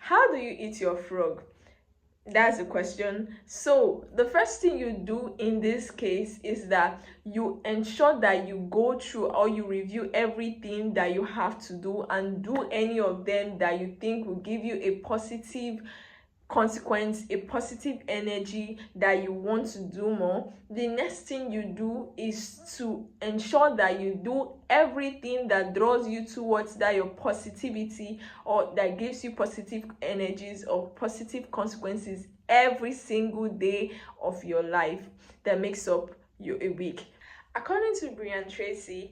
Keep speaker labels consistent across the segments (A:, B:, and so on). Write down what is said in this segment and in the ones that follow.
A: How do you eat your frog? That's the question. So the first thing you do in this case is that you ensure that you go through or you review everything that you have to do, and do any of them that you think will give you a positive consequence, a positive energy that you want to do more. The next thing you do is to ensure that you do everything that draws you towards that your positivity, or that gives you positive energies or positive consequences every single day of your life that makes up your a week. According to Brian Tracy,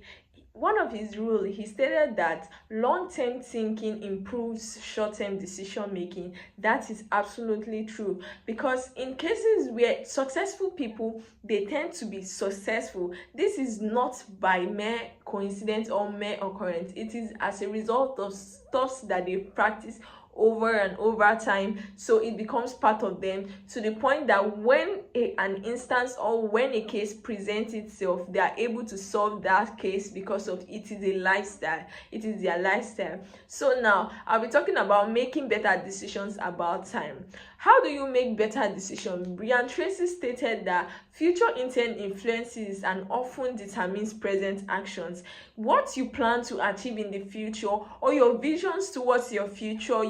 A: one of his rules, he stated that long-term thinking improves short-term decision making. That is absolutely true, because in cases where successful people, they tend to be successful, this is not by mere coincidence or mere occurrence. It is as a result of stuff that they practice over and over time, so it becomes part of them, to the point that when an instance or when a case presents itself, they are able to solve that case because of it is a lifestyle. It is their lifestyle. So now I'll be talking about making better decisions about time. How do you make better decisions? Brian Tracy stated that future intent influences and often determines present actions. What you plan to achieve in the future, or your visions towards your future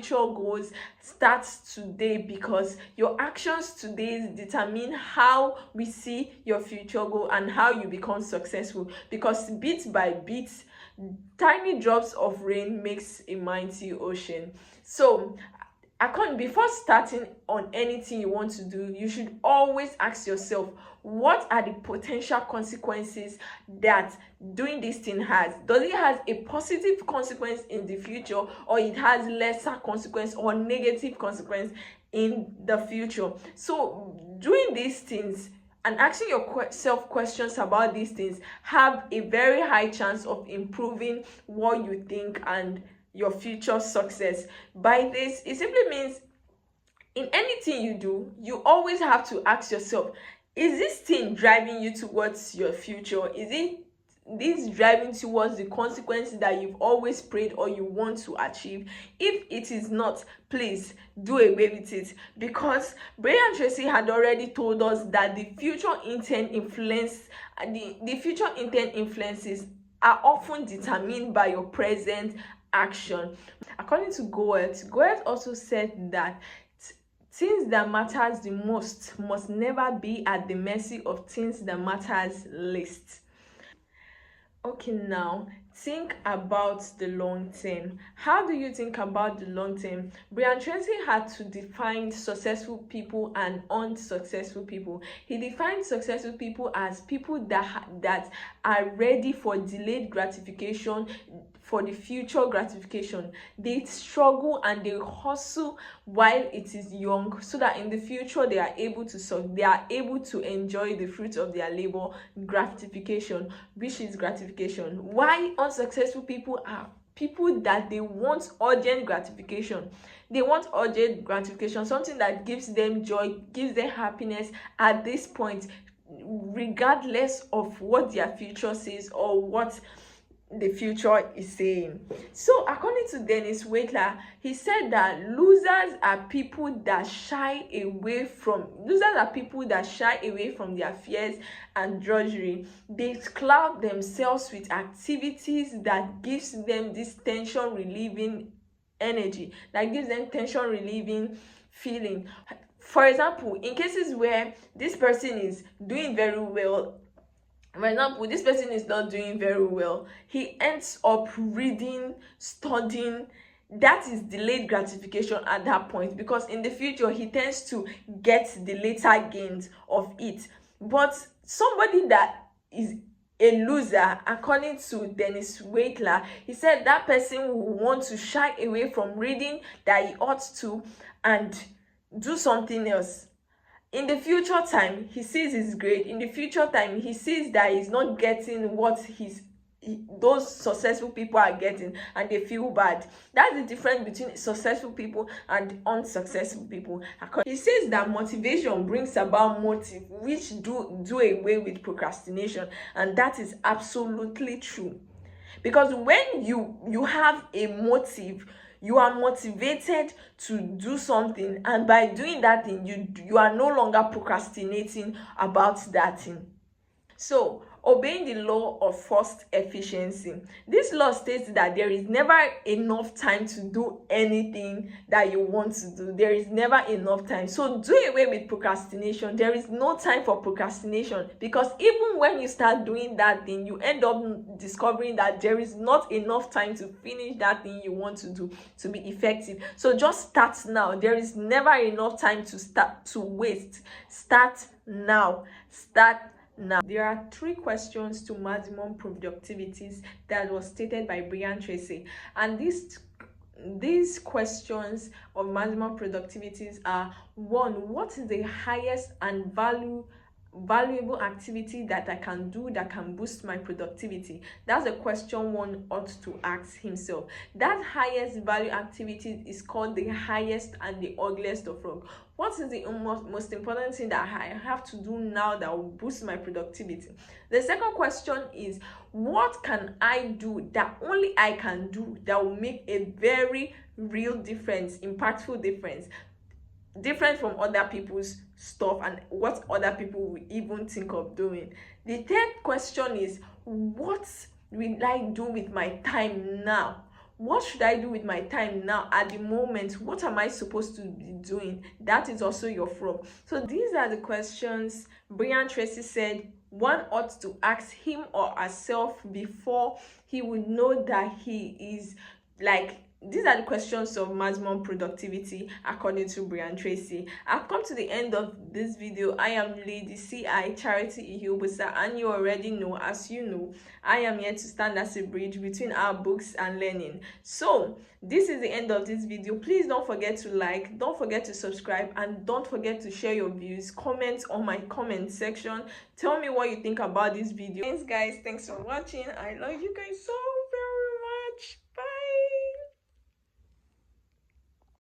A: goals, starts today, because your actions today determine how we see your future goal and how you become successful. Because bit by bit, tiny drops of rain makes a mighty ocean. So before starting on anything you want to do, you should always ask yourself, what are the potential consequences that doing this thing has? Does it have a positive consequence in the future, or it has lesser consequence or negative consequence in the future? So doing these things and asking yourself questions about these things have a very high chance of improving what you think and your future success. By this, it simply means in anything you do, you always have to ask yourself, is this thing driving you towards your future? Is it this driving towards the consequences that you've always prayed or you want to achieve? If it is not, please do away with it, because Brian Tracy had already told us that the future intent influences are often determined by your present action. According to Goethe also said that things that matters the most must never be at the mercy of things that matters least. Okay, now think about the long term. How do you think about the long term? Brian Tracy had to define successful people and unsuccessful people. He defined successful people as people that are ready for delayed gratification, for the future gratification. They struggle and they hustle while it is young, so that in the future they are able to enjoy the fruit of their labor, gratification, which is gratification. Why unsuccessful people are people that they want urgent gratification. They want urgent gratification, something that gives them joy, gives them happiness at this point, regardless of what their future says or what the future is saying. So according to Dennis Waitler, he said that losers are people that shy away from their fears and drudgery. They cloud themselves with activities that gives them this tension relieving energy, that gives them tension relieving feeling. For example, in cases where this person is doing very well, for example, this person is not doing very well, he ends up reading, studying. That is delayed gratification at that point, because in the future he tends to get the later gains of it. But somebody that is a loser, according to Dennis Waitler, he said that person will want to shy away from reading that he ought to and do something else. In the future time, he sees his grade. In the future time, he sees that he's not getting what those successful people are getting, and they feel bad. That's the difference between successful people and unsuccessful people. He says that motivation brings about motive, which do away with procrastination, and that is absolutely true. Because when you have a motive, You are motivated to do something, and by doing that thing, you are no longer procrastinating about that thing. So, obeying the law of forced efficiency. This law states that there is never enough time to do anything that you want to do. There is never enough time. So, do away with procrastination. There is no time for procrastination, because even when you start doing that thing, you end up discovering that there is not enough time to finish that thing you want to do to be effective. So, just start now. There is never enough time to waste. Start now. Start now. There are 3 questions to maximum productivities that was stated by Brian Tracy, and these questions of maximum productivities are: 1, what is the highest and valuable activity that I can do that can boost my productivity? That's a question one ought to ask himself. That highest value activity is called the highest and the ugliest of all. What is the most important thing that I have to do now that will boost my productivity? The second question is, what can I do that only I can do that will make a very real difference, impactful difference, different from other people's stuff and what other people will even think of doing? The third question is, what will I do with my time now? What should I do with my time now at the moment? What am I supposed to be doing? That is also your frog. So these are the questions Brian Tracy said one ought to ask him or herself before he would know that he is these are the questions of maximum productivity according to Brian Tracy. I've come to the end of this video. I am Lady CI Charity Ihiobusa, and you already know, as you know, I am here to stand as a bridge between our books and learning. So this is the end of this video. Please don't forget to like, don't forget to subscribe, and don't forget to share your views. Comment on my comment section. Tell me what you think about this video. Thanks guys, thanks for watching. I love you guys so much.